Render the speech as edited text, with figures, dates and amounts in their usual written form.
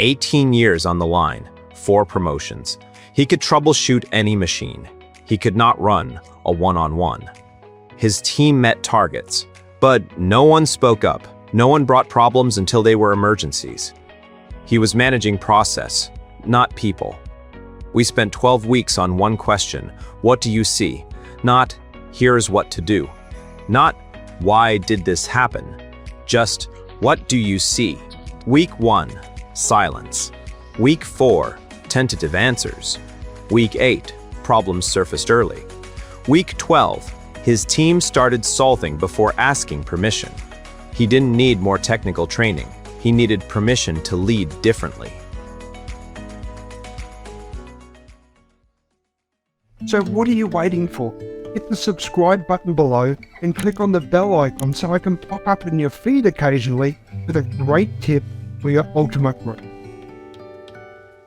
18 years on the line, 4 promotions. He could troubleshoot any machine. He could not run a one-on-one. His team met targets, but no one spoke up. No one brought problems until they were emergencies. He was managing process, not people. We spent 12 weeks on one question: what do you see? Not, here's what to do. Not, why did this happen? Just, what do you see? Week 1, silence. Week 4, tentative answers. Week 8, problems surfaced early. Week 12, his team started solving before asking permission. He didn't need more technical training. He needed permission to lead differently. So what are you waiting for? Hit the subscribe button below and click on the bell icon so I can pop up in your feed occasionally with a great tip for your ultimate growth.